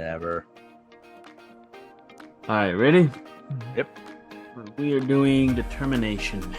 Never. All right, ready? Yep. We are doing determination.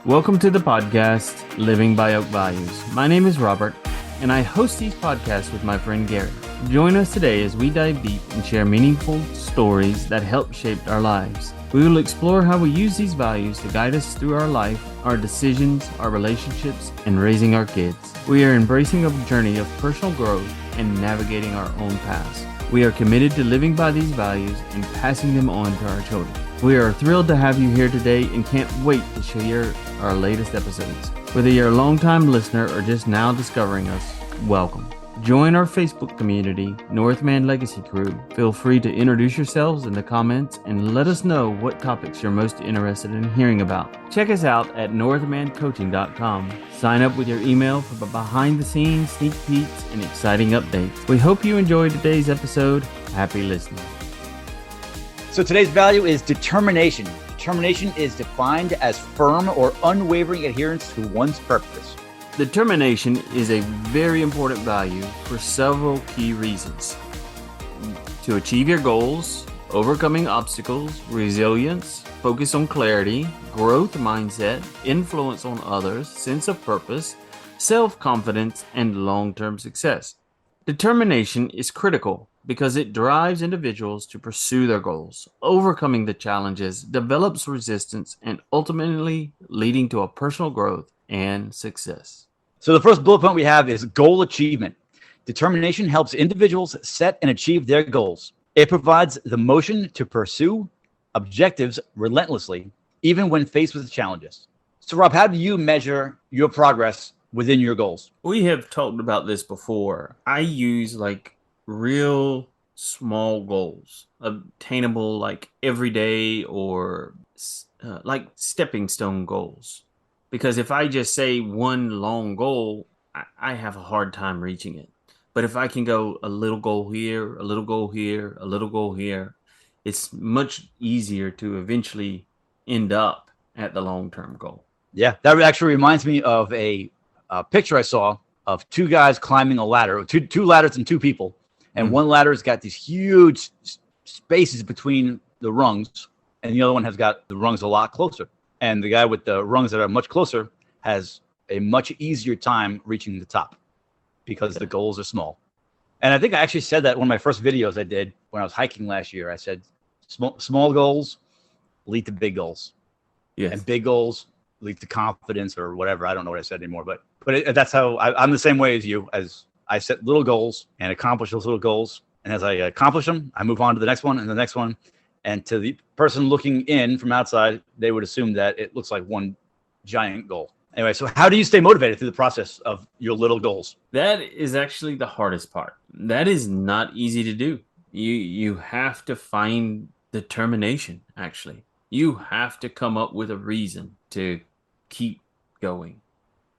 Welcome to the podcast, Living by Oak Values. My name is Robert, and I host these podcasts with my friend Gary. Join us today as we dive deep and share meaningful stories that help shape our lives. We will explore how we use these values to guide us through our life, our decisions, our relationships, and raising our kids. We are embracing a journey of personal growth and navigating our own paths. We are committed to living by these values and passing them on to our children. We are thrilled to have you here today and can't wait to share our latest episodes. Whether you're a longtime listener or just now discovering us, welcome. Join our Facebook community, Northman Legacy Crew. Feel free to introduce yourselves in the comments and let us know what topics you're most interested in hearing about. Check us out at northmancoaching.com. Sign up with your email for behind-the-scenes sneak peeks and exciting updates. We hope you enjoyed today's episode. Happy listening. So today's value is determination. Determination is defined as firm or unwavering adherence to one's purpose. Determination is a very important value for several key reasons. To achieve your goals, overcoming obstacles, resilience, focus on clarity, growth mindset, influence on others, sense of purpose, self-confidence, and long-term success. Determination is critical because it drives individuals to pursue their goals, overcoming the challenges, develops resistance, and ultimately leading to a personal growth and success. So the first bullet point we have is goal achievement. Determination helps individuals set and achieve their goals. It provides the motion to pursue objectives relentlessly, even when faced with challenges. So Rob, how do you measure your progress within your goals? We have talked about this before. I use real small goals, obtainable every day or stepping stone goals. Because if I just say one long goal, I have a hard time reaching it. But if I can go a little goal here, a little goal here, a little goal here, it's much easier to eventually end up at the long-term goal. Yeah, that actually reminds me of a picture I saw of two guys climbing a ladder, two ladders and two people. And one ladder's got these huge spaces between the rungs, and the other one has got the rungs a lot closer. And the guy with the rungs that are much closer has a much easier time reaching the top because the goals are small. And I think I actually said that in one of my first videos I did when I was hiking last year. I said, small goals lead to big goals. Yes. And big goals lead to confidence or whatever. I don't know what I said anymore, but that's how I'm the same way as you, as I set little goals and accomplish those little goals. And as I accomplish them, I move on to the next one and the next one. And to the person looking in from outside, they would assume that it looks like one giant goal. Anyway, so how do you stay motivated through the process of your little goals? That is actually the hardest part. That is not easy to do. You have to find determination, actually. You have to come up with a reason to keep going.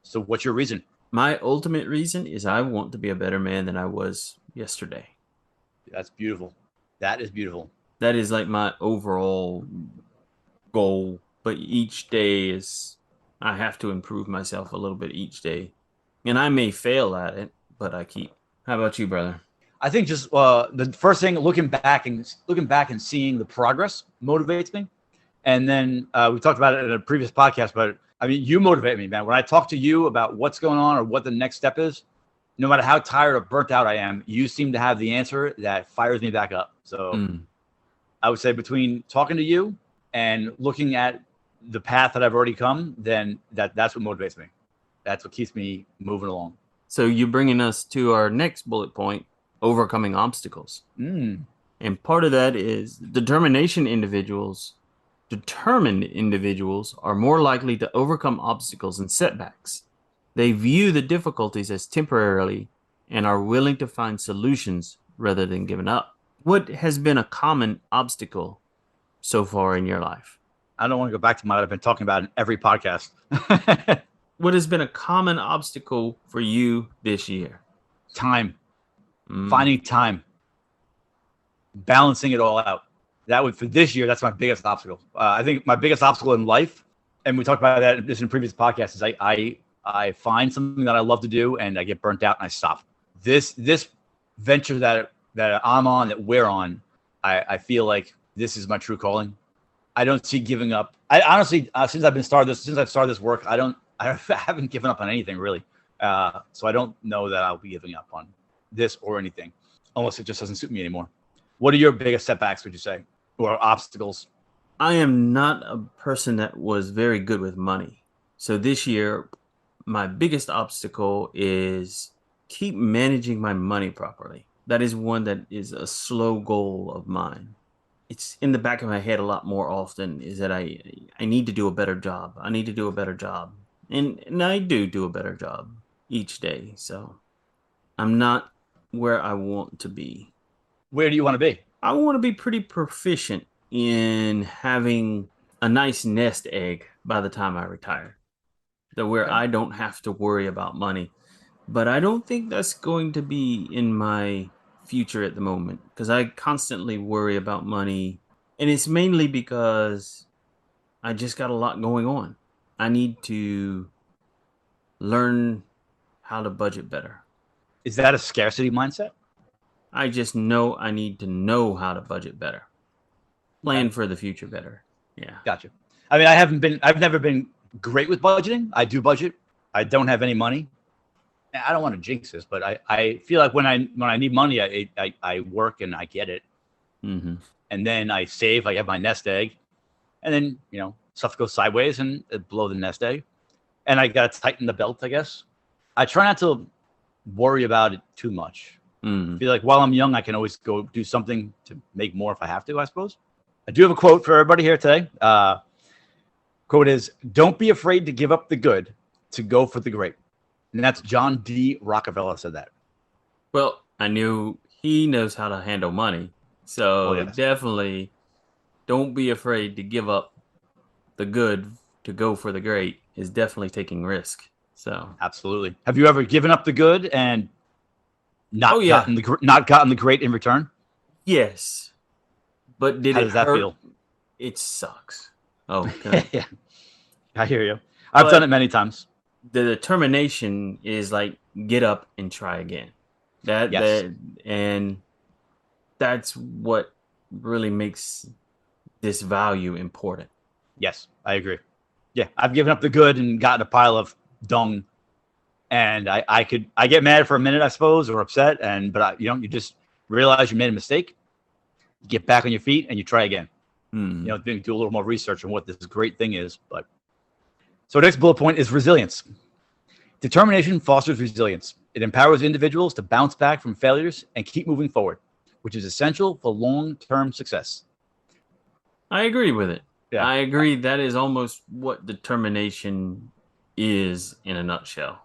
So what's your reason? My ultimate reason is I want to be a better man than I was yesterday. That's beautiful. That is beautiful. That is my overall goal. But each day I have to improve myself a little bit each day. And I may fail at it, but I keep. How about you, brother? I think just the first thing, looking back and seeing the progress motivates me. And then we talked about it in a previous podcast, but I mean, you motivate me, man. When I talk to you about what's going on or what the next step is, no matter how tired or burnt out I am, you seem to have the answer that fires me back up. So I would say between talking to you and looking at the path that I've already come, then that's what motivates me. That's what keeps me moving along. So you're bringing us to our next bullet point, overcoming obstacles. And part of that is determined individuals are more likely to overcome obstacles and setbacks. They view the difficulties as temporarily and are willing to find solutions rather than giving up. What has been a common obstacle so far in your life? I don't want to go back to what I've been talking about in every podcast. What has been a common obstacle for you this year? Time. Finding time. Balancing it all out. For this year, that's my biggest obstacle. I think my biggest obstacle in life, and we talked about that in previous podcasts, is I find something that I love to do and I get burnt out and I stop. This venture that I'm on, that we're on, I feel like this is my true calling. I don't see giving up. I honestly, since I've started this work, I haven't given up on anything really. So I don't know that I'll be giving up on this or anything, unless it just doesn't suit me anymore. What are your biggest setbacks, would you say, or obstacles? I am not a person that was very good with money. So this year, my biggest obstacle is keep managing my money properly. That is one that is a slow goal of mine. It's in the back of my head a lot more often, is that I need to do a better job. I need to do a better job. And I do a better job each day. So I'm not where I want to be. Where do you want to be? I want to be pretty proficient in having a nice nest egg by the time I retire, so where I don't have to worry about money. But I don't think that's going to be in my future at the moment, because I constantly worry about money, and it's mainly because I just got a lot going on. I need to learn how to budget better. Is that a scarcity mindset? I just know I need to know how to budget better. Plan for the future better. Yeah. Gotcha. I mean, I've never been great with budgeting. I do budget. I don't have any money. I don't want to jinx this, but I feel like when I need money, I work and I get it. Mm-hmm. And then I save, I have my nest egg, and then, stuff goes sideways and blow the nest egg. And I got to tighten the belt, I guess. I try not to worry about it too much. Mm-hmm. I feel like while I'm young, I can always go do something to make more if I have to, I suppose. I do have a quote for everybody here today. Quote is, "Don't be afraid to give up the good to go for the great." And that's John D. Rockefeller said that. Well, I knew he knows how to handle money. So definitely don't be afraid to give up the good to go for the great is definitely taking risk. So absolutely. Have you ever given up the good and not gotten the great in return? Yes. But how does that feel? It sucks. Oh, okay. Yeah. I hear you. I've done it many times. The determination is like, get up and try again. And that's what really makes this value important. Yes, I agree. Yeah, I've given up the good and gotten a pile of dung, and I get mad for a minute, I suppose, or upset, but you just realize you made a mistake, you get back on your feet, and you try again. Do a little more research on what this great thing is. But so next bullet point is resilience. Determination fosters resilience. It empowers individuals to bounce back from failures and keep moving forward, which is essential for long-term success. I agree with it. Yeah. I agree. That is almost what determination is in a nutshell.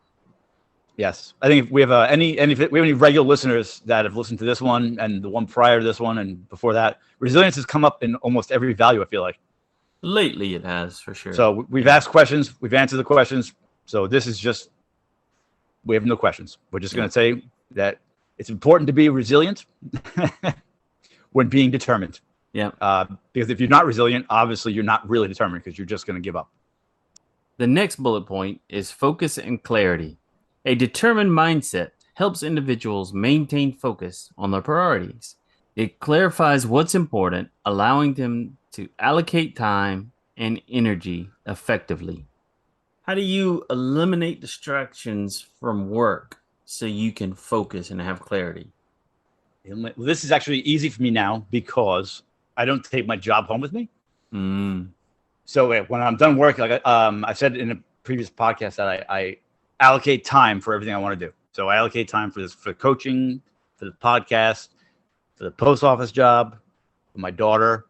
Yes. I think if we have if we have any regular listeners that have listened to this one and the one prior to this one and before that, resilience has come up in almost every value, I feel like. Lately it has, for sure. So we've asked questions, we've answered the questions. So this is just, we have no questions. We're just going to say that it's important to be resilient when being determined. Yeah. Because if you're not resilient, obviously you're not really determined, because you're just going to give up. The next bullet point is focus and clarity. A determined mindset helps individuals maintain focus on their priorities. It clarifies what's important, allowing them to allocate time and energy effectively. How do you eliminate distractions from work so you can focus and have clarity? Well, this is actually easy for me now because I don't take my job home with me. So when I'm done work, like I said in a previous podcast, that I allocate time for everything I want to do. So I allocate time for coaching, for the podcast, for the post office job, for my daughter.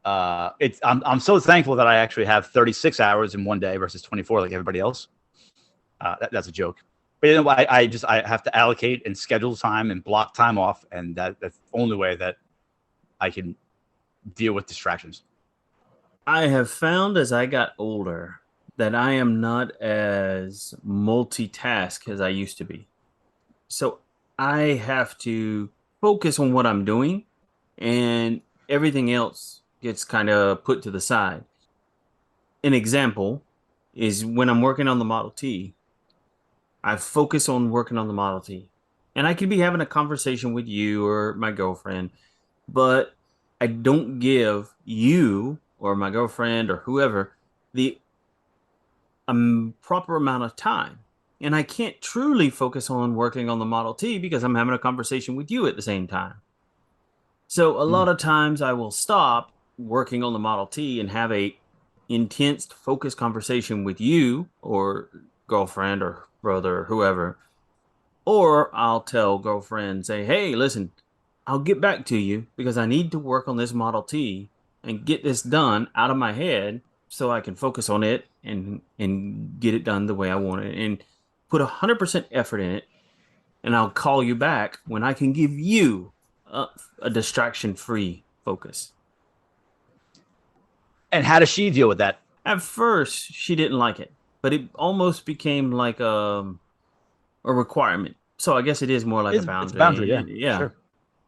I'm so thankful that I actually have 36 hours in one day versus 24 like everybody else. That's a joke. But I have to allocate and schedule time and block time off, and that's the only way that I can deal with distractions. I have found as I got older that I am not as multitask as I used to be. So I have to focus on what I'm doing, and everything else gets kind of put to the side. An example is when I'm working on the Model T, I focus on working on the Model T. And I could be having a conversation with you or my girlfriend, but I don't give you or my girlfriend or whoever the proper amount of time. And I can't truly focus on working on the Model T because I'm having a conversation with you at the same time. So a lot of times I will stop working on the Model T and have a intense, focused conversation with you or girlfriend or brother or whoever. Or I'll tell girlfriend, say, hey, listen, I'll get back to you because I need to work on this Model T and get this done out of my head so I can focus on it and get it done the way I want it and put 100% effort in it. And I'll call you back when I can give you a distraction-free focus. And how does she deal with that? At first, she didn't like it, but it almost became like a requirement. So I guess it is more like a boundary. It's a boundary, yeah. Sure.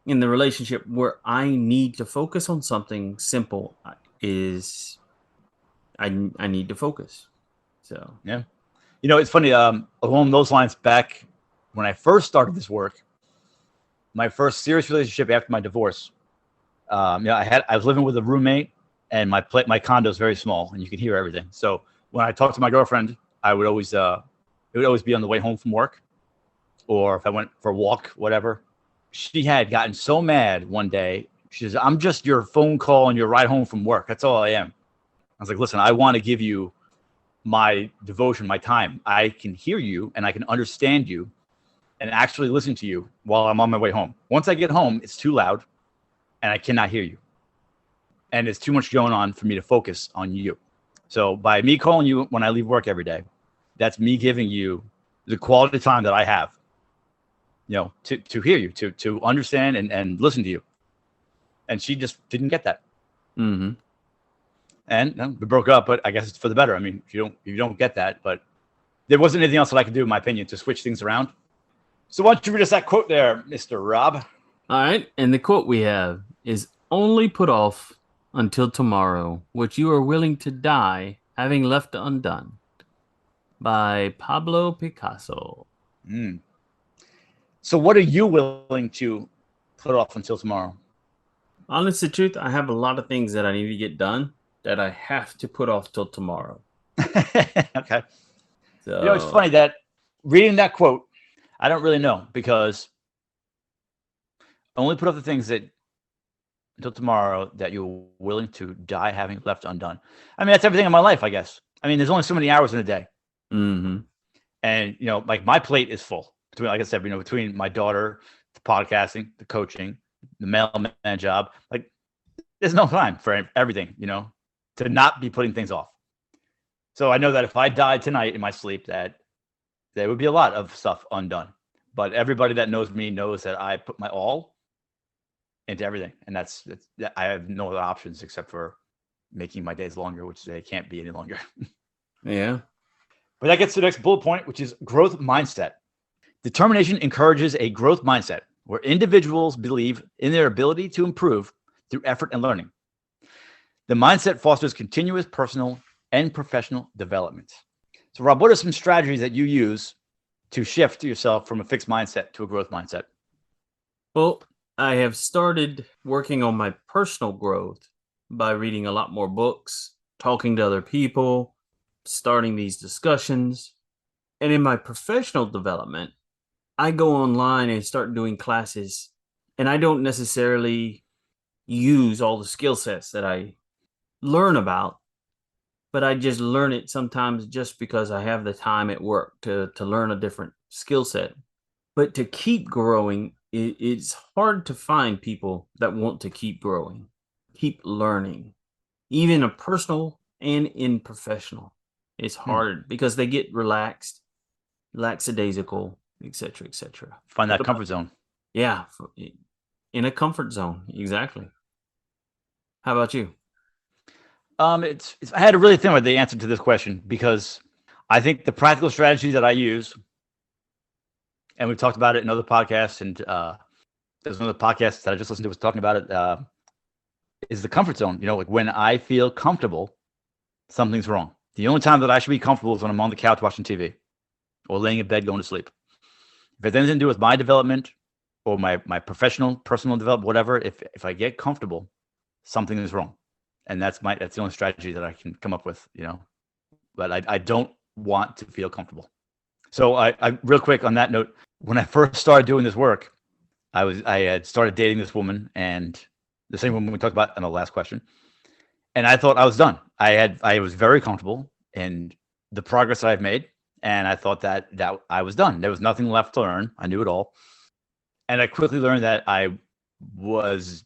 In the relationship where I need to focus on something simple is I need to focus. So yeah. You know, it's funny, along those lines, back when I first started this work, my first serious relationship after my divorce, I was living with a roommate, and my condo is very small, and you can hear everything. So when I talked to my girlfriend, I would always it would always be on the way home from work, or if I went for a walk, whatever. She had gotten so mad one day. She says, "I'm just your phone call and your ride home from work. That's all I am." I was like, "Listen, I want to give you my devotion, my time. I can hear you and I can understand you and actually listen to you while I'm on my way home. Once I get home, it's too loud and I cannot hear you. And it's too much going on for me to focus on you. So by me calling you when I leave work every day, that's me giving you the quality time that I have, to hear you, to understand and listen to you." And she just didn't get that. Mm-hmm. And we broke up, but I guess it's for the better. I mean, if you don't get that, but there wasn't anything else that I could do, in my opinion, to switch things around. So why don't you read us that quote there, Mr. Rob? All right. And the quote we have is, only put off until tomorrow what you are willing to die having left undone, by Pablo Picasso. So what are you willing to put off until tomorrow? Honest to truth, I have a lot of things that I need to get done that I have to put off till tomorrow. Okay. So, it's funny that reading that quote, I don't really know, because only put off the things that until tomorrow that you're willing to die having left undone. I mean, that's everything in my life, I guess. I mean, there's only so many hours in a day. Mm-hmm. And, like my plate is full. Like I said, between my daughter, the podcasting, the coaching, the mailman job, like there's no time for everything, to not be putting things off. So I know that if I died tonight in my sleep, that there would be a lot of stuff undone. But everybody that knows me knows that I put my all into everything. And that's I have no other options except for making my days longer, which they can't be any longer. Yeah. But that gets to the next bullet point, which is growth mindset. Determination encourages a growth mindset where individuals believe in their ability to improve through effort and learning. The mindset fosters continuous personal and professional development. So, Rob, what are some strategies that you use to shift yourself from a fixed mindset to a growth mindset? Well, I have started working on my personal growth by reading a lot more books, talking to other people, starting these discussions. And in my professional development, I go online and start doing classes, and I don't necessarily use all the skill sets that I learn about, but I just learn it sometimes just because I have the time at work to learn a different skill set. But to keep growing, it's hard to find people that want to keep growing, keep learning, even in personal and in professional. It's hard because they get relaxed, lackadaisical, etc., etc. Find that comfort zone. Yeah, in a comfort zone. Exactly. How about you? I had to really think about the answer to this question, because I think the practical strategy that I use, and we've talked about it in other podcasts, and there's another podcast that I just listened to was talking about it, is the comfort zone. Like when I feel comfortable, something's wrong. The only time that I should be comfortable is when I'm on the couch watching TV or laying in bed going to sleep. If it has anything to do with my development or my personal development, whatever, if I get comfortable, something is wrong. And that's the only strategy that I can come up with, but I don't want to feel comfortable. So I real quick on that note, when I first started doing this work, I had started dating this woman, and the same woman we talked about in the last question. And I thought I was done. I was very comfortable in the progress that I've made. And I thought that I was done. There was nothing left to learn. I knew it all. And I quickly learned that I was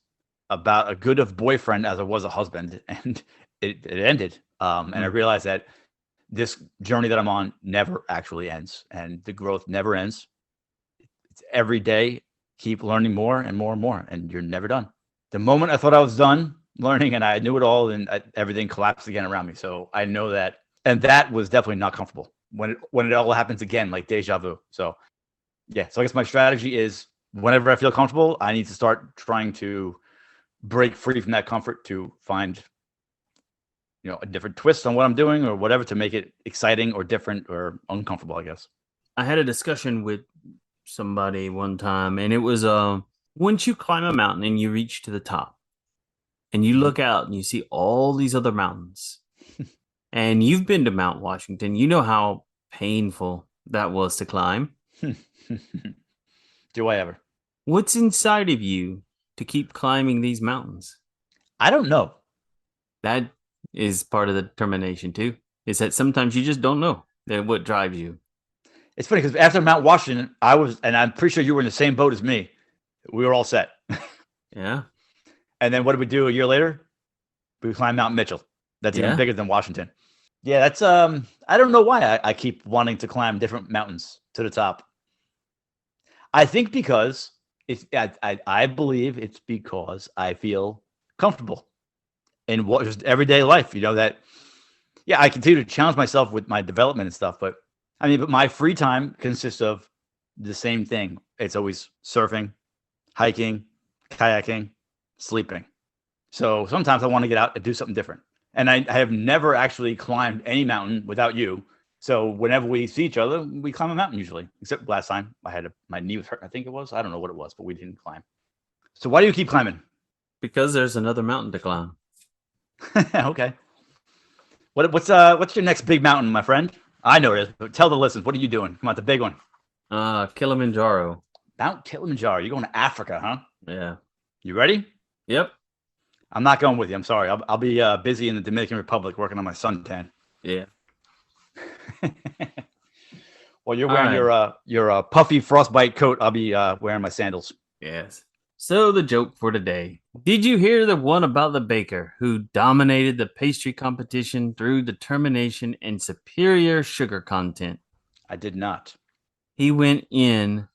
about as good of boyfriend as I was a husband, and it ended. And I realized that this journey that I'm on never actually ends, and the growth never ends. It's every day, keep learning more and more and more, and you're never done. The moment I thought I was done learning and I knew it all, and everything collapsed again around me. So I know that, and that was definitely not comfortable when it all happens again, like deja vu. So yeah, so I guess my strategy is whenever I feel comfortable, I need to start trying to break free from that comfort to find, a different twist on what I'm doing or whatever to make it exciting or different or uncomfortable, I guess. I had a discussion with somebody one time, and it was once you climb a mountain and you reach to the top and you look out and you see all these other mountains and you've been to Mount Washington, you know how painful that was to climb. Do I ever? What's inside of you to keep climbing these mountains? I don't know. That is part of the determination too, is that sometimes you just don't know that what drives you. It's funny because after Mount Washington, and I'm pretty sure you were in the same boat as me. We were all set. Yeah. And then what did we do a year later? We climbed Mount Mitchell. That's even bigger than Washington. Yeah, that's I don't know why I keep wanting to climb different mountains to the top. I think because I believe it's because I feel comfortable in what just everyday life. That I continue to challenge myself with my development and stuff, but my free time consists of the same thing. It's always surfing, hiking, kayaking, sleeping. So sometimes I want to get out and do something different. And I have never actually climbed any mountain without you. So whenever we see each other, we climb a mountain usually. Except last time my knee was hurt, I think it was. I don't know what it was, but we didn't climb. So why do you keep climbing? Because there's another mountain to climb. Okay. What's your next big mountain, my friend? I know it is, but tell the listeners, what are you doing? Come on, the big one. Kilimanjaro. Mount Kilimanjaro. You're going to Africa, huh? Yeah. You ready? Yep. I'm not going with you. I'm sorry. I'll be busy in the Dominican Republic working on my suntan. Yeah. Well, you're wearing your puffy frostbite coat. I'll be wearing my sandals. Yes. So the joke for today. Did you hear the one about the baker who dominated the pastry competition through determination and superior sugar content? I did not. He went in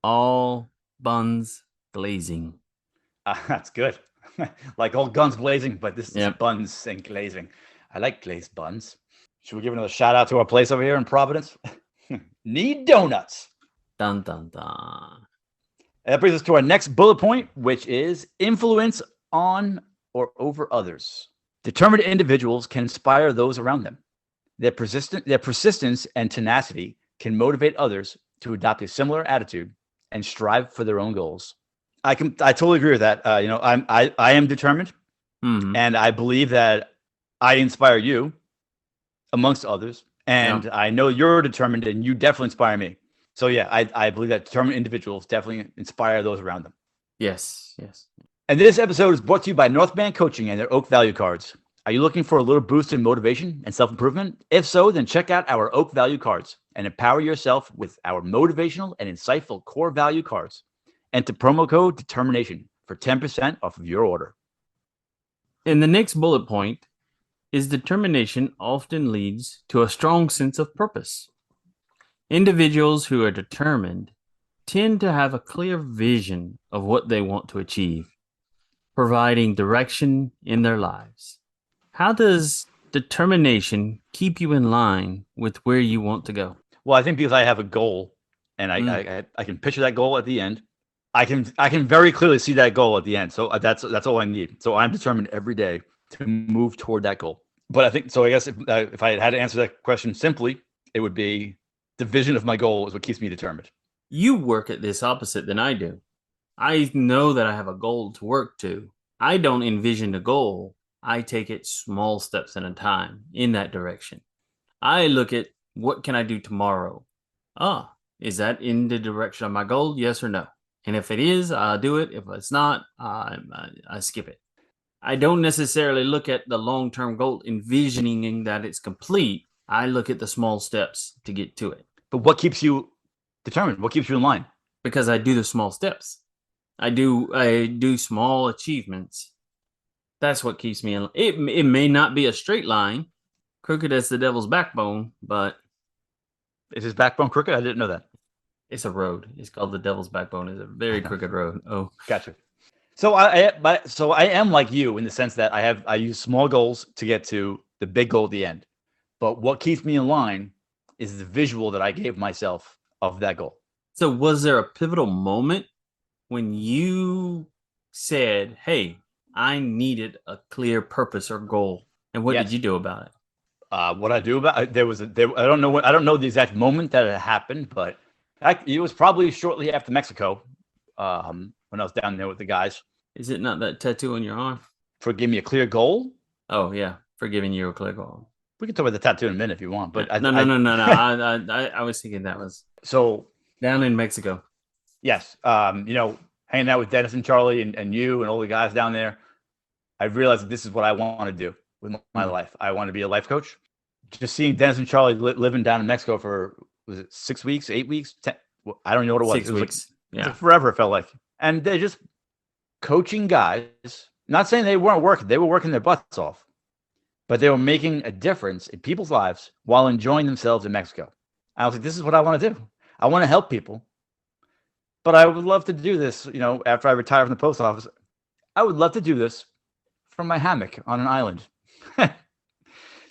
all buns glazing. That's good. Like all guns blazing, but this is buns and glazing. I like glazed buns. Should we give another shout out to our place over here in Providence? Need donuts. Dun, dun, dun. That brings us to our next bullet point, which is influence on or over others. Determined individuals can inspire those around them. Their persistence and tenacity can motivate others to adopt a similar attitude and strive for their own goals. I totally agree with that. I am determined, and I believe that I inspire you, amongst others, and I know you're determined, and you definitely inspire me. So yeah, I believe that determined individuals definitely inspire those around them. Yes. And this episode is brought to you by Northman Coaching and their Oak Value Cards. Are you looking for a little boost in motivation and self-improvement? If so, then check out our Oak Value Cards and empower yourself with our motivational and insightful core value cards. Enter promo code DETERMINATION for 10% off of your order. And the next bullet point is determination often leads to a strong sense of purpose. Individuals who are determined tend to have a clear vision of what they want to achieve, providing direction in their lives. How does determination keep you in line with where you want to go? Well, I think because I have a goal, and I can picture that goal at the end. I can very clearly see that goal at the end. So that's all I need. So I'm determined every day to move toward that goal. But I think so. I guess if I had to answer that question simply, it would be the vision of my goal is what keeps me determined. You work at this opposite than I do. I know that I have a goal to work to. I don't envision a goal. I take it small steps at a time in that direction. I look at what can I do tomorrow? Is that in the direction of my goal? Yes or no? And if it is, I'll do it. If it's not, I skip it. I don't necessarily look at the long-term goal envisioning that it's complete. I look at the small steps to get to it. But what keeps you determined? What keeps you in line? Because I do the small steps. I do small achievements. That's what keeps me in. It may not be a straight line, crooked as the devil's backbone, but is his backbone crooked? I didn't know that. It's a road. It's called the devil's backbone. It's a very crooked road. Oh, gotcha. So I am like you in the sense that I use small goals to get to the big goal at the end. But what keeps me in line is the visual that I gave myself of that goal. So was there a pivotal moment when you said, "Hey, I needed a clear purpose or goal," and what did you do about it? What I do about it, I don't know the exact moment that it happened, but it was probably shortly after Mexico, when I was down there with the guys. Is it not that tattoo on your arm? For giving me a clear goal? Oh yeah, for giving you a clear goal. We can talk about the tattoo in a minute if you want, but no. I was thinking that was so down in Mexico. Yes, hanging out with Dennis and Charlie and you and all the guys down there, I realized that this is what I want to do with my life. I want to be a life coach. Just seeing Dennis and Charlie living down in Mexico for, was it 6 weeks, 8 weeks? 10, I don't know what it was. 6 weeks. It was forever, it felt like. And they're just coaching guys. Not saying they weren't working. They were working their butts off. But they were making a difference in people's lives while enjoying themselves in Mexico. I was like, this is what I want to do. I want to help people. But I would love to do this, after I retire from the post office. I would love to do this from my hammock on an island.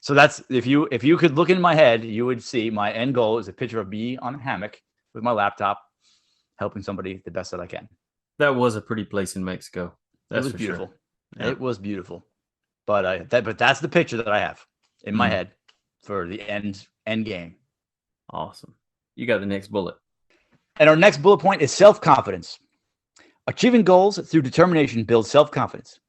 So that's, if you could look in my head, you would see my end goal is a picture of me on a hammock with my laptop, helping somebody the best that I can. That was a pretty place in Mexico. It was beautiful. Sure. Yeah. It was beautiful. But that's the picture that I have in my head for the end game. Awesome. You got the next bullet. And our next bullet point is self-confidence. Achieving goals through determination builds self-confidence.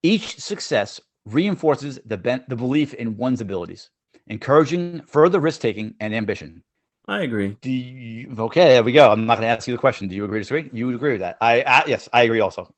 Each success reinforces the belief in one's abilities, encouraging further risk-taking and ambition. I agree. Okay, there we go. I'm not going to ask you the question. Do you agree or disagree? You would agree with that. Yes, I agree also.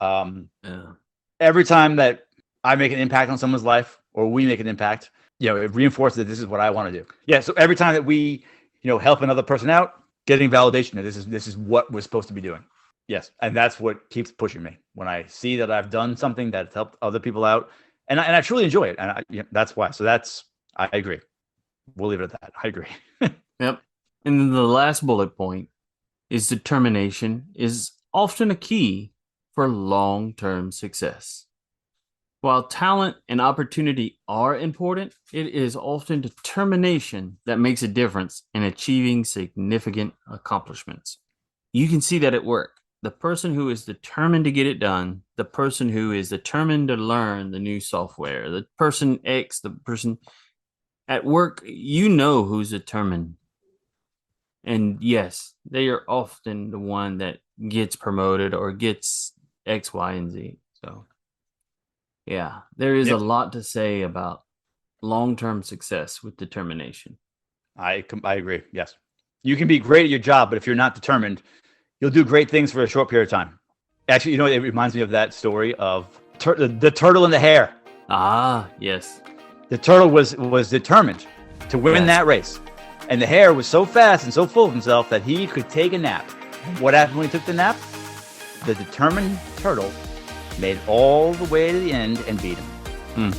Every time that I make an impact on someone's life or we make an impact, it reinforces that this is what I want to do. Yeah, so every time that we, help another person out, getting validation that this is what we're supposed to be doing. Yes, and that's what keeps pushing me. When I see that I've done something that's helped other people out, and I truly enjoy it, and that's why. So I agree. We'll leave it at that. I agree. Yep. And then the last bullet point is determination is often a key for long-term success. While talent and opportunity are important, it is often determination that makes a difference in achieving significant accomplishments. You can see that at work. The person who is determined to get it done, the person who is determined to learn the new software, the person X, the person at work, who's determined. And yes, they are often the one that gets promoted or gets X, Y, and Z. So, yeah, there is a lot to say about long-term success with determination. I agree. Yes. You can be great at your job, but if you're not determined, you'll do great things for a short period of time. Actually, it reminds me of that story of the turtle and the hare. Ah, yes. The turtle was determined to win that race. And the hare was so fast and so full of himself that he could take a nap. What happened when he took the nap? The determined turtle made it all the way to the end and beat him.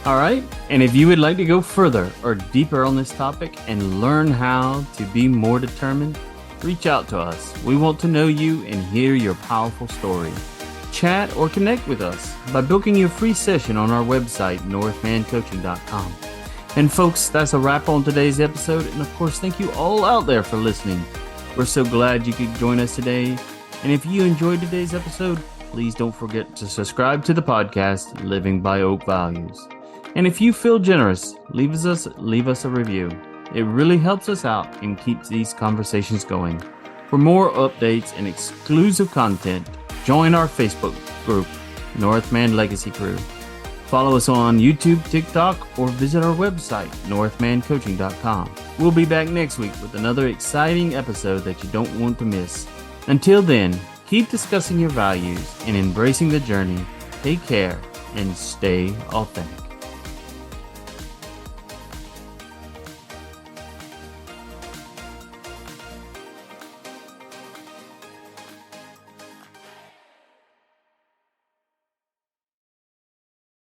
All right. And if you would like to go further or deeper on this topic and learn how to be more determined, reach out to us. We want to know you and hear your powerful story. Chat or connect with us by booking your free session on our website, northmancoaching.com. And folks, that's a wrap on today's episode. And of course, thank you all out there for listening. We're so glad you could join us today. And if you enjoyed today's episode, please don't forget to subscribe to the podcast, Living by Oak Values. And if you feel generous, leave us a review. It really helps us out and keeps these conversations going. For more updates and exclusive content, join our Facebook group, Northman Legacy Crew. Follow us on YouTube, TikTok, or visit our website, northmancoaching.com. We'll be back next week with another exciting episode that you don't want to miss. Until then, keep discussing your values and embracing the journey. Take care and stay authentic.